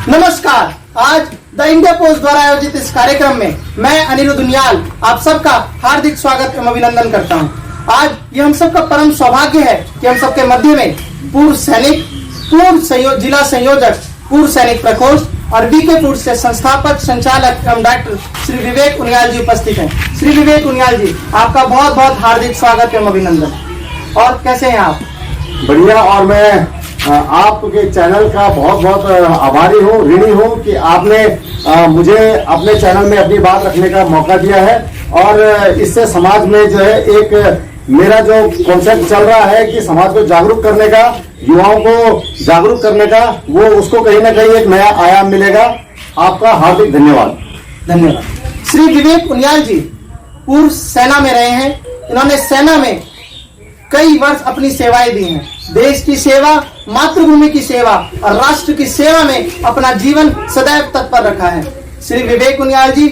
नमस्कार। आज the India post द्वारा आयोजित इस कार्यक्रम में मैं अनिरुद्ध उनियाल आप सबका हार्दिक स्वागत एवं अभिनंदन करता हूं। आज ये हम सबका परम सौभाग्य है कि हम सबके मध्य में पूर्व सैनिक, जिला संयोजक, पूर्व सैनिक प्रकोष्ठ और बीके फूड से संस्थापक, संचालक एवं डॉक्टर श्री विवेक उनियाल जी उपस्थित हैं। श्री विवेक उनियाल जी, आपका बहुत बहुत हार्दिक स्वागत एवं अभिनंदन। और कैसे हैं आप? बढ़िया। और मैं आपके चैनल का बहुत बहुत आभारी हूँ, ऋणी हूँ कि आपने मुझे अपने चैनल में अपनी बात रखने का मौका दिया है। और इससे समाज में जो है एक मेरा जो कॉन्सेप्ट चल रहा है कि समाज को जागरूक करने का, युवाओं को जागरूक करने का, वो उसको कहीं ना कहीं एक नया आयाम मिलेगा। आपका हार्दिक धन्यवाद। धन्यवाद। श्री विवेक उनियाल जी पूर्व सेना में रहे हैं। इन्होंने सेना में कई वर्ष अपनी सेवाएं दी हैं। देश की सेवा, मातृभूमि की सेवा और राष्ट्र की सेवा में अपना जीवन सदैव तत्पर रखा है। श्री विवेक उनियाल जी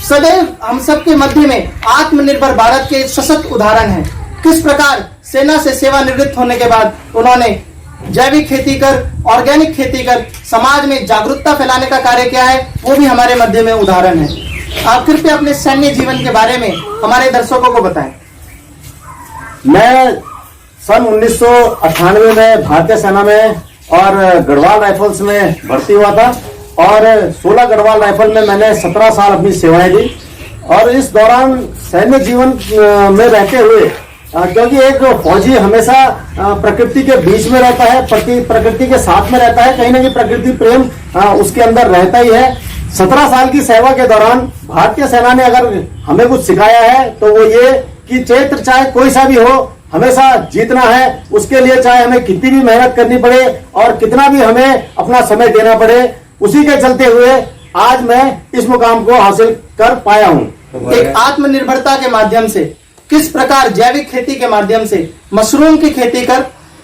सदैव हम सबके मध्य में आत्मनिर्भर भारत के सशक्त उदाहरण हैं। किस प्रकार सेना से सेवानिवृत्त होने के बाद उन्होंने जैविक खेती कर, ऑर्गेनिक खेती कर समाज में जागरूकता फैलाने का कार्य किया है, वो भी हमारे मध्य में उदाहरण है। आप कृपया अपने सैन्य जीवन के बारे में हमारे दर्शकों को बताएं। मैं सन 1998 में भारतीय सेना में और गढ़वाल राइफल्स में भर्ती हुआ था और 16 गढ़वाल राइफल में मैंने 17 साल अपनी सेवाएं दी। और इस दौरान सैन्य जीवन में रहते हुए, क्योंकि एक फौजी हमेशा प्रकृति के बीच में रहता है, प्रकृति के साथ में रहता है, कहीं ना कहीं प्रकृति प्रेम उसके अंदर रहता ही है। 17 साल की सेवा के दौरान भारतीय सेना ने अगर हमें कुछ सिखाया है तो वो ये कि चैत्र चाहे कोई सा भी हो, हमेशा जीतना है। उसके लिए चाहे हमें कितनी भी मेहनत करनी पड़े और कितना भी हमें अपना समय देना पड़े, उसी के चलते हुए आज मैं इस मुकाम को हासिल कर पाया हूँ। एक आत्मनिर्भरता के माध्यम से, किस प्रकार जैविक खेती के माध्यम से मशरूम की खेती कर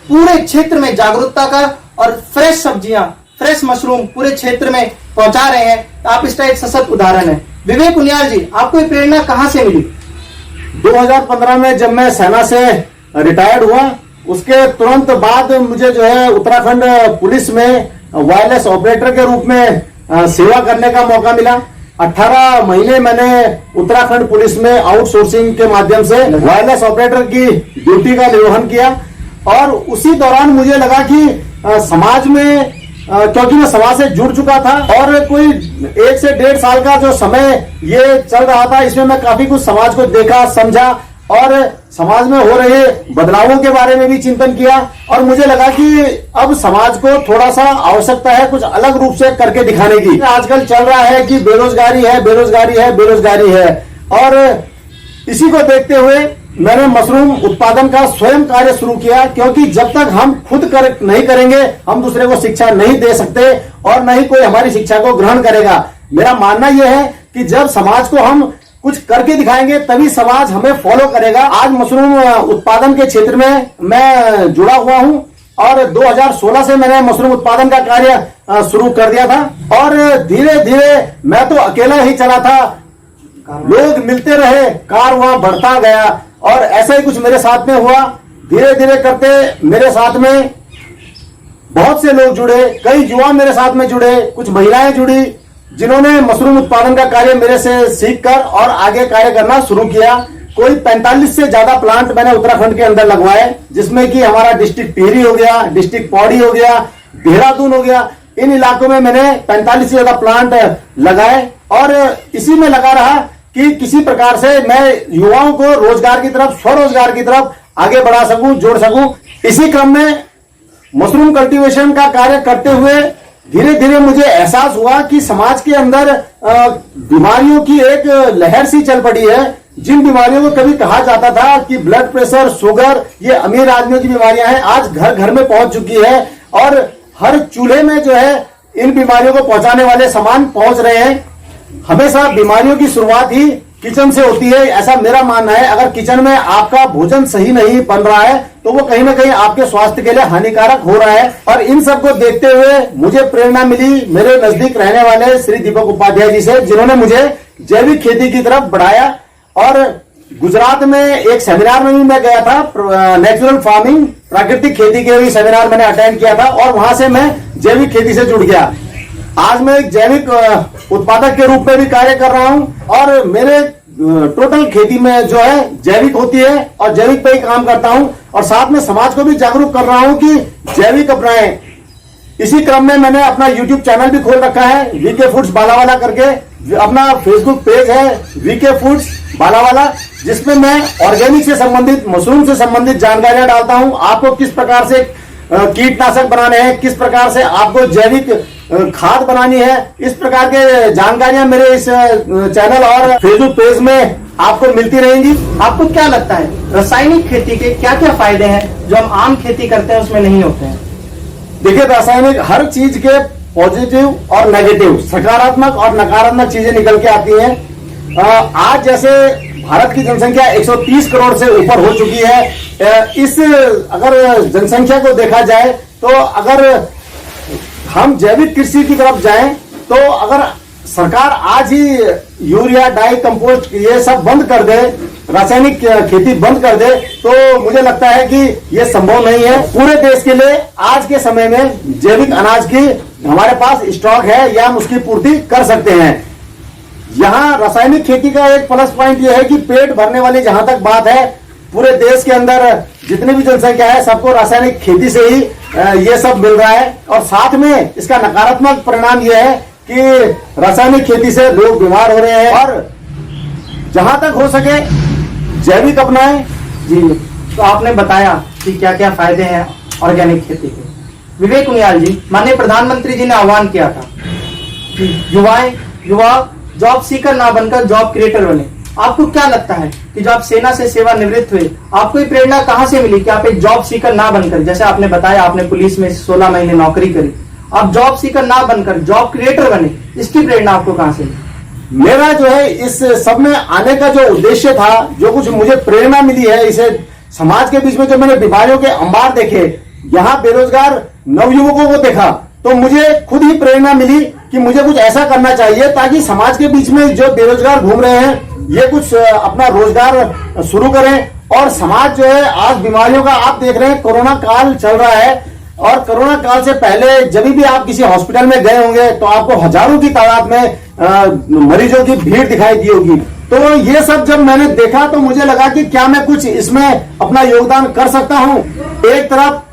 पूरे क्षेत्र में जागरूकता का और फ्रेश सब्जियां, फ्रेश मशरूम पूरे क्षेत्र में पहुंचा रहे हैं, आप इसका एक सशक्त उदाहरण है। विवेक उनियाल जी, आपको ये प्रेरणा कहाँ से मिली? 2015 में जब मैं सेना से रिटायर्ड हुआ, उसके तुरंत बाद मुझे जो है उत्तराखंड पुलिस में वायरलेस ऑपरेटर के रूप में सेवा करने का मौका मिला। 18 महीने मैंने उत्तराखंड पुलिस में आउटसोर्सिंग के माध्यम से वायरलेस ऑपरेटर की ड्यूटी का निर्वहन किया। और उसी दौरान मुझे लगा कि समाज में, क्योंकि मैं समाज से जुड़ चुका था और कोई 1 से 1.5 साल का जो समय ये चल रहा था, इसमें मैं काफी कुछ समाज को देखा, समझा और समाज में हो रहे बदलावों के बारे में भी चिंतन किया। और मुझे लगा कि अब समाज को थोड़ा सा आवश्यकता है कुछ अलग रूप से करके दिखाने की। आजकल चल रहा है कि बेरोजगारी है, बेरोजगारी है, बेरोजगारी है। और इसी को देखते हुए मैंने मशरूम उत्पादन का स्वयं कार्य शुरू किया, क्योंकि जब तक हम खुद नहीं करेंगे, हम दूसरे को शिक्षा नहीं दे सकते और न ही कोई हमारी शिक्षा को ग्रहण करेगा। मेरा मानना यह है कि जब समाज को हम कुछ करके दिखाएंगे तभी समाज हमें फॉलो करेगा। आज मशरूम उत्पादन के क्षेत्र में मैं जुड़ा हुआ हूं और 2016 से मैंने मशरूम उत्पादन का कार्य शुरू कर दिया था। और धीरे धीरे मैं तो अकेला ही चला था, लोग मिलते रहे, कार वहां बढ़ता गया और ऐसा ही कुछ मेरे साथ में हुआ। धीरे धीरे करते मेरे साथ में बहुत से लोग जुड़े, कई युवा मेरे साथ में जुड़े, कुछ महिलाएं जुड़ी, जिन्होंने मशरूम उत्पादन का कार्य मेरे से सीखकर और आगे कार्य करना शुरू किया। कोई 45 से ज्यादा प्लांट मैंने उत्तराखंड के अंदर लगवाए, जिसमें कि हमारा डिस्ट्रिक्ट टिहरी हो गया, डिस्ट्रिक्ट पौड़ी हो गया, देहरादून हो गया। इन इलाकों में मैंने 45 से ज्यादा प्लांट लगाए और इसी में लगा रहा कि किसी प्रकार से मैं युवाओं को रोजगार की तरफ, स्वरोजगार की तरफ आगे बढ़ा सकूं, जोड़ सकूं। इसी क्रम में मशरूम कल्टीवेशन का कार्य करते हुए धीरे धीरे मुझे एहसास हुआ कि समाज के अंदर बीमारियों की एक लहर सी चल पड़ी है। जिन बीमारियों को कभी कहा जाता था कि ब्लड प्रेशर, शुगर, ये अमीर आदमियों की बीमारियां हैं, आज घर घर में पहुंच चुकी है और हर चूल्हे में जो है इन बीमारियों को पहुंचाने वाले सामान पहुंच रहे हैं। हमेशा बीमारियों की शुरुआत ही किचन से होती है, ऐसा मेरा मानना है। अगर किचन में आपका भोजन सही नहीं बन रहा है तो वो कहीं ना कहीं आपके स्वास्थ्य के लिए हानिकारक हो रहा है। और इन सब को देखते हुए मुझे प्रेरणा मिली मेरे नजदीक रहने वाले श्री दीपक उपाध्याय जी से, जिन्होंने मुझे जैविक खेती की तरफ बढ़ाया। और गुजरात में एक सेमिनार में भी मैं गया था, नेचुरल फार्मिंग, प्राकृतिक खेती के भी सेमिनार मैंने अटेंड किया था और वहां से मैं जैविक खेती से जुड़ गया। आज मैं एक जैविक उत्पादक के रूप में भी कार्य कर रहा हूं और मेरे टोटल खेती में जो है जैविक होती है और जैविक पे ही काम करता हूं और साथ में समाज को भी जागरूक कर रहा हूं कि जैविक अपनाएं। इसी क्रम में मैंने अपना YouTube चैनल भी खोल रखा है, वीके फूड्स बालावाला करके। अपना फेसबुक पेज है वीके फूड्स बालावाला, जिसमें मैं ऑर्गेनिक से संबंधित, मशरूम से संबंधित जानकारियां डालता हूं। आपको किस प्रकार से कीटनाशक बनाने हैं, किस प्रकार से आपको जैविक खाद बनानी है, इस प्रकार के जानकारियां मेरे इस चैनल और फेसबुक पेज में आपको मिलती रहेंगी। आपको क्या लगता है रासायनिक खेती के क्या क्या फायदे हैं जो हम आम खेती करते हैं उसमें नहीं होते हैं? देखिए, रासायनिक हर चीज के पॉजिटिव और नेगेटिव, सकारात्मक और नकारात्मक चीजें निकल के आती हैं। आज जैसे भारत की जनसंख्या 130 करोड़ से ऊपर हो चुकी है। इस अगर जनसंख्या को देखा जाए तो अगर हम जैविक कृषि की तरफ जाएं तो अगर सरकार आज ही यूरिया, डाई, कंपोस्ट ये सब बंद कर दे, रासायनिक खेती बंद कर दे, तो मुझे लगता है कि ये संभव नहीं है। पूरे देश के लिए आज के समय में जैविक अनाज की हमारे पास स्टॉक है या हम उसकी पूर्ति कर सकते हैं। यहाँ रासायनिक खेती का एक प्लस पॉइंट यह है कि पेट भरने वाली जहां तक बात है, पूरे देश के अंदर जितनी भी जनसंख्या है सबको रासायनिक खेती से ही ये सब मिल रहा है। और साथ में इसका नकारात्मक परिणाम यह है कि रासायनिक खेती से लोग बीमार हो रहे हैं। और जहां तक हो सके जैविक अपनाएं। जी, तो आपने बताया कि क्या क्या फायदे हैं ऑर्गेनिक खेती के। विवेक उनियाल जी, माननीय प्रधानमंत्री जी ने आह्वान किया था कि युवा जॉब सीकर ना बनकर जॉब क्रिएटर बने। आपको क्या लगता है कि जब आप सेना से सेवानिवृत्त हुए, आपको ये प्रेरणा कहां से मिली कि आप एक जॉब सीकर ना बनकर, जैसे आपने बताया आपने पुलिस में 16 महीने नौकरी करी, आप जॉब सीकर ना बनकर जॉब क्रिएटर बने, इसकी प्रेरणा आपको कहां से मिली? मेरा जो है इस सब में आने का जो उद्देश्य था, जो कुछ मुझे प्रेरणा मिली है, इसे समाज के बीच में जो मैंने बीमारियों के अंबार देखे, यहाँ बेरोजगार नवयुवकों को देखा, तो मुझे खुद ही प्रेरणा मिली कि मुझे कुछ ऐसा करना चाहिए ताकि समाज के बीच में जो बेरोजगार घूम रहे हैं ये कुछ अपना रोजगार शुरू करें। और समाज जो है आज बीमारियों का, आप देख रहे हैं कोरोना काल चल रहा है और कोरोना काल से पहले जब भी आप किसी हॉस्पिटल में गए होंगे तो आपको हजारों की तादाद में मरीजों की भीड़ दिखाई दी होगी। तो ये सब जब मैंने देखा तो मुझे लगा कि क्या मैं कुछ इसमें अपना योगदान कर सकता हूं। एक तरफ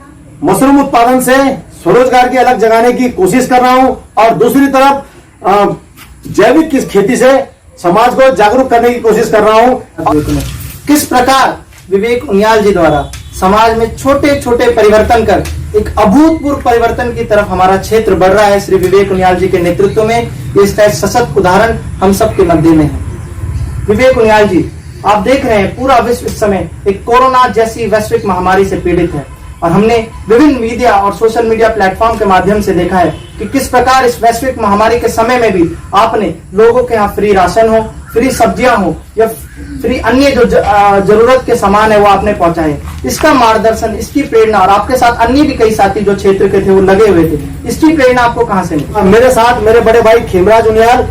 मशरूम उत्पादन से स्वरोजगार की अलग जगाने की कोशिश कर रहा हूं और दूसरी तरफ जैविक खेती से समाज को जागरूक करने की कोशिश कर रहा हूं। किस प्रकार विवेक उनियाल जी द्वारा समाज में छोटे छोटे परिवर्तन कर एक अभूतपूर्व परिवर्तन की तरफ हमारा क्षेत्र बढ़ रहा है, श्री विवेक उनियाल जी के नेतृत्व में इसका एक सशक्त उदाहरण हम सबके मध्य में है। विवेक उनियाल जी, आप देख रहे हैं पूरा विश्व इस समय एक कोरोना जैसी वैश्विक महामारी से पीड़ित है और हमने विभिन्न मीडिया और सोशल मीडिया प्लेटफॉर्म के माध्यम से देखा है कि किस प्रकार इस वैश्विक महामारी के समय में भी आपने लोगों के यहाँ फ्री राशन हो, फ्री सब्जियां हो या फ्री अन्य जो जरूरत के सामान है वो आपने पहुंचाए। इसका मार्गदर्शन, इसकी प्रेरणा, और आपके साथ अन्य भी कई साथी जो क्षेत्र के थे वो लगे हुए थे, इसकी प्रेरणा आपको कहां से मिली? मेरे साथ मेरे बड़े भाई खेमराज उनियाल,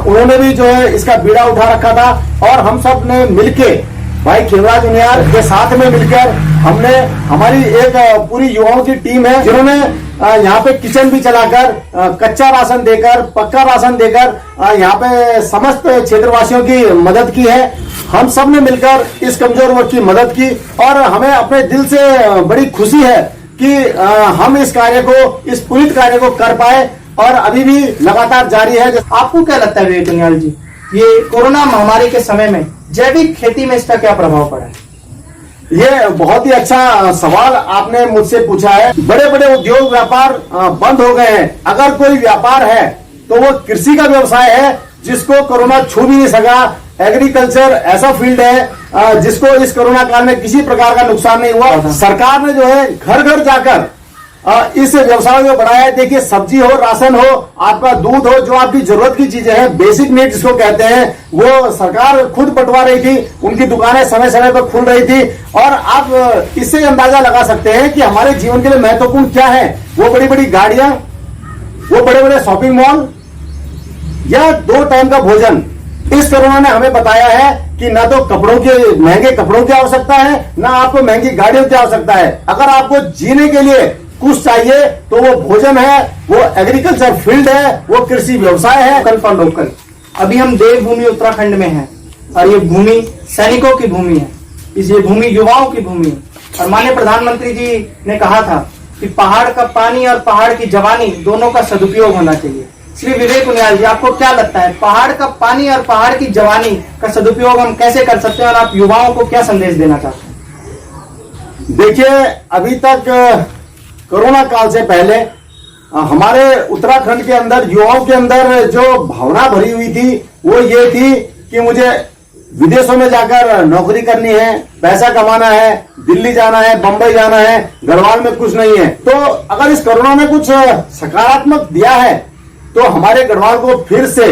उन्होंने भी जो है इसका बीड़ा उठा रखा था और हम सब ने मिलके, भाई खेमराज उनियाल के साथ में मिलकर हमने, हमारी एक पूरी युवाओं की टीम है जिन्होंने यहाँ पे किचन भी चलाकर, कच्चा राशन देकर, पक्का राशन देकर यहाँ पे समस्त क्षेत्रवासियों की मदद की है। हम सब ने मिलकर इस कमजोर वर्ग की मदद की और हमें अपने दिल से बड़ी खुशी है कि हम इस कार्य को, इस पूरित कार्य को कर पाए और अभी भी लगातार जारी है। आपको क्या लगता है विवेक उनियाल जी, ये कोरोना महामारी के समय में जैविक खेती में इसका क्या प्रभाव पड़ा है? ये बहुत ही अच्छा सवाल आपने मुझसे पूछा है। बड़े बड़े उद्योग व्यापार बंद हो गए हैं। अगर कोई व्यापार है तो वो कृषि का व्यवसाय है जिसको कोरोना छू भी नहीं सका। एग्रीकल्चर ऐसा फील्ड है जिसको इस कोरोना काल में किसी प्रकार का नुकसान नहीं हुआ। सरकार ने जो है घर घर जाकर इस व्यवसाय को बढ़ाया है। देखिए, सब्जी हो, राशन हो, आपका दूध हो, जो आपकी जरूरत की चीजें हैं, बेसिक नीड जिसको कहते हैं, वो सरकार खुद बंटवा रही थी। उनकी दुकानें समय समय पर खुल रही थी और आप इससे अंदाजा लगा सकते हैं कि हमारे जीवन के लिए महत्वपूर्ण क्या है। वो बड़ी बड़ी गाड़ियां, वो बड़े बड़े शॉपिंग मॉल या 2 टाइम का भोजन। इस कोरोना ने हमें बताया है कि ना तो कपड़ों के, महंगे कपड़ों की आवश्यकता है, ना आपको महंगी गाड़ियों की आवश्यकता है। अगर आपको जीने के लिए कुछ चाहिए तो वो भोजन है, वो एग्रीकल्चर फील्ड है, वो कृषि व्यवसाय है। Local for local. अभी हम देवभूमि उत्तराखंड में हैं और ये भूमि सैनिकों की भूमि है, ये भूमि युवाओं की भूमि है। और माननीय प्रधानमंत्री जी ने कहा था कि पहाड़ का पानी और पहाड़ की जवानी दोनों का सदुपयोग होना चाहिए। श्री विवेक उनियाल जी, आपको क्या लगता है पहाड़ का पानी और पहाड़ की जवानी का सदुपयोग हम कैसे कर सकते हैं और आप युवाओं को क्या संदेश देना चाहते हैं? देखिए, अभी तक कोरोना काल से पहले हमारे उत्तराखंड के अंदर युवाओं के अंदर जो भावना भरी हुई थी वो ये थी कि मुझे विदेशों में जाकर नौकरी करनी है, पैसा कमाना है, दिल्ली जाना है, बंबई जाना है, गढ़वाल में कुछ नहीं है। तो अगर इस कोरोना ने कुछ सकारात्मक दिया है तो हमारे गढ़वाल को फिर से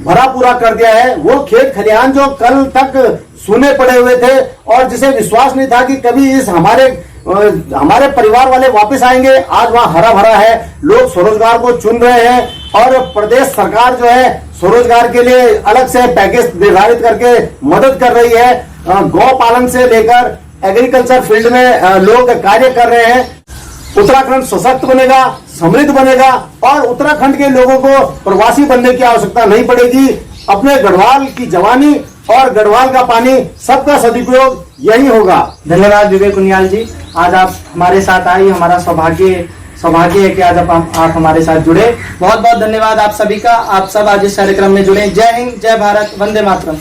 भरा पूरा कर दिया है। वो खेत खलिहान जो कल तक सूने पड़े हुए थे और जिसे विश्वास नहीं था कि कभी इस हमारे परिवार वाले वापस आएंगे, आज वहां हरा भरा है। लोग स्वरोजगार को चुन रहे हैं और प्रदेश सरकार जो है स्वरोजगार के लिए अलग से पैकेज निर्धारित करके मदद कर रही है। गौ पालन से लेकर एग्रीकल्चर फील्ड में लोग कार्य कर रहे हैं। उत्तराखंड सशक्त बनेगा, समृद्ध बनेगा और उत्तराखंड के लोगों को प्रवासी बनने की आवश्यकता नहीं पड़ेगी। अपने गढ़वाल की जवानी और गढ़वाल का पानी सबका सदुपयोग यही होगा। धन्यवाद विवेक उनियाल जी, आज आप हमारे साथ आई, हमारा सौभाग्य है कि आज आप हमारे साथ जुड़े। बहुत बहुत धन्यवाद आप सभी का। आप सब आज इस कार्यक्रम में जुड़े। जय हिंद, जय भारत, वंदे मातरम।